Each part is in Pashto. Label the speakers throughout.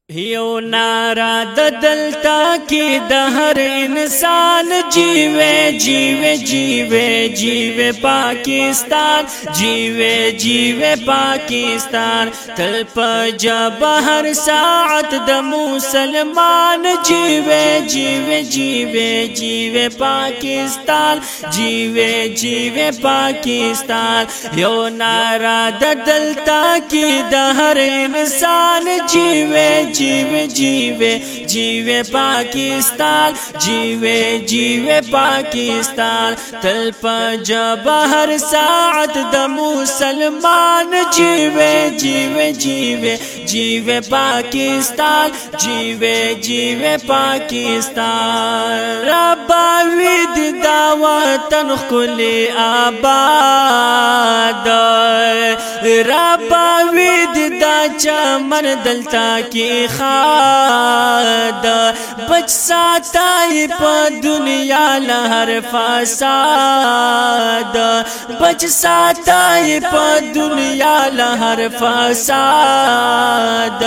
Speaker 1: یو نارا د دلتا کی د هر انسان جیوے جیوے جیوے جیوے پاکستان جیوے جیوے پاکستان تل پجب ہر ساعت د مسلمان جیوے جیوے جیوے جیوے پاکستان جیوے جیوے پاکستان یو نارا د دلتا کی د ہر انسان جیوے جیوے جیوے جیوے پاکستان جیوے جیوے پاکستان تل پجب ہر ساعت د مسلمان جیوے جیوے جیوے جیوے پاکستان جیوے جیوے پاکستان ربا وید دا وطن خلی آباد ربا وید دا چمن دلتا کی خاد بچ ساتای پا دنیا لہر فساد بچ ساتای پا دنیا لہر فساد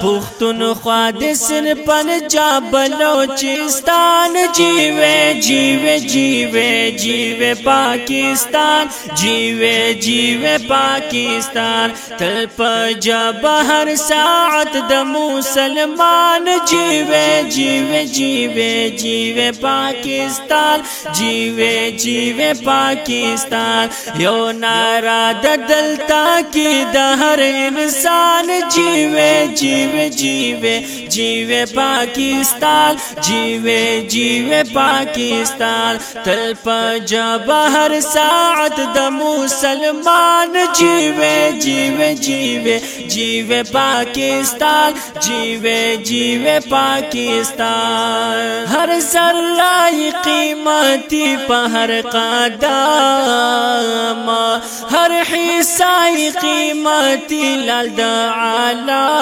Speaker 1: پختون خواد سن پنجاب بلوچستان جیوے جیوے جیوے جیوے پاکستان جیوے جیوے پاکستان تل پجب ہر ساعت د مسلمان جیوے جیوے جیوے جیوے پاکستان جیوے جیوے پاکستان یو نارا د دلتا کی د ہر انسان جیوے جیوے جیوے جیوے پاکستان جیوے جیوے پاکستان تل پجب ہر ساعت د مسلمان جیوے جیوے جیوے جیوے پاکستان جیوے جیوے پاکستان ہر ذرہ قیمتی پہر قدم ہر حصہ قیمتی لالد عالم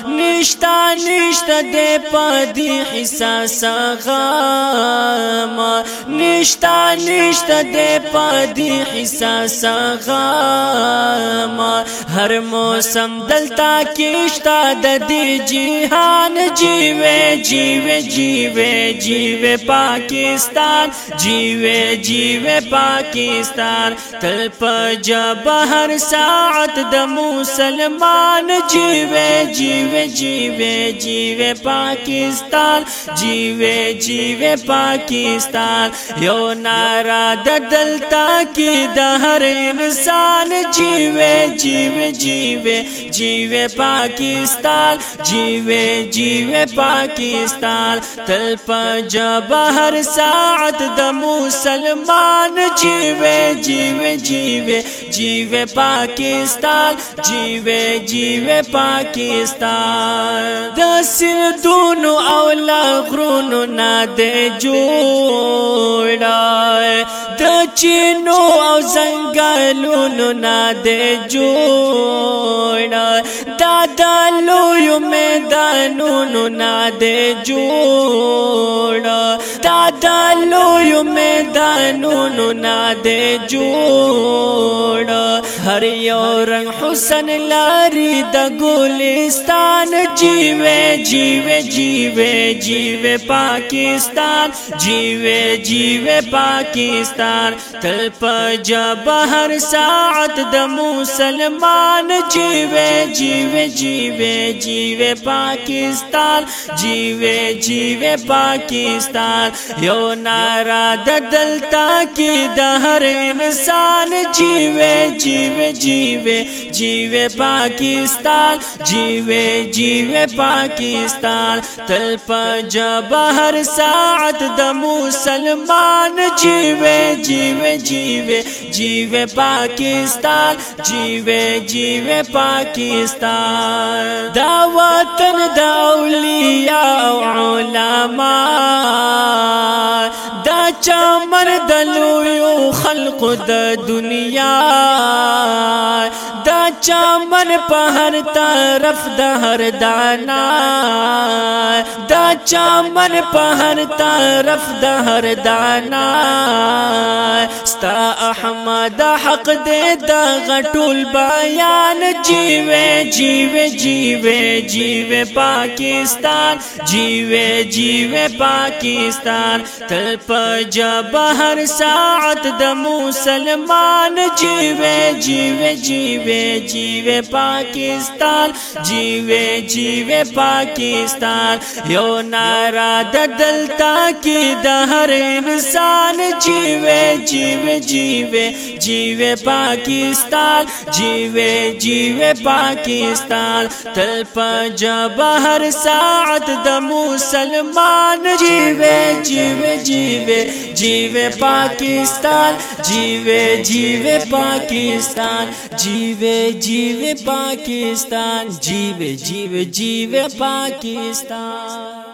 Speaker 1: نشتا نشتا دے پدی حصہ سغام نشتا نشتا دے پدی حصہ سغام ہر موسم دلتا کشتا دی جہان جیوے جیوے جیوے جیوے پاکستان جیوے جیوے پاکستان تل پجب ہر ساعت د مسلمان جیوے جیوے جیوے جیوے پاکستان جیوے جیوے پاکستان یو نارا د دلتا کی د ہر انسان جیوے جیوے جیوے جیوے پاکستان جیوے جیوے پاکستان تل پجب ہر ساعت د مسلمان جیوے جیوے جیوے جیوے پاکستان جیوے جیوے پاکستان د سندونو او لغرونو نا دے جوڑا د چینو او زنگلونو نا دے جوڑا دادا لویو میدانونو نا دے جوڑا دادا لویو میدانونو نا دے جوڑا ہر یو رنگ حسن لاری د گلستان جیوے جیوے جیوے جیوے پاکستان جیوے جیوے پاکستان تل پجب ہر ساعت د مسلمان جیوے جیوے جیوے جیوے پاکستان جیوے جیوے پاکستان یو نارا د دلتا کی د ہر انسان جیوے جیوے جیوے جیوے پاکستان جیوے جیوے پاکستان تل پجب ہر ساعت د مسلمان جیوے جیوے جیوے جیوے پاکستان جیوے جیوے پاکستان دا وطن دا اولیاء و علماء دا چمن د لویو خلق د دنیا دا चामन पहर तरफ दहर दाना, दा चामन पहर तरफ दहर दाना, स्ता अहमद हक दे दा गटुल बयान, जीवे जीवे जीवे जीवे पाकिस्तान, जीवे जीवे पाकिस्तान, तल जब हर साथ द मुसलमान, जीवे जीवे जीवे जीवे पाकिस्तान, जीवे जीवे पाकिस्तान, यो नारा दलता की दहर इंसान, जीवे जीवे जीवे जीवे पाकिस्तान, जीवे जीवे पाकिस्तान, तल जब हर साथ द मुसलमान, जीवे जीवे जीवे जीवे पाकिस्तान, जीवे जीवे पाकिस्तान, जीवे जीवे पाकिस्तान, जीवे जीवे जीवे पाकिस्तान।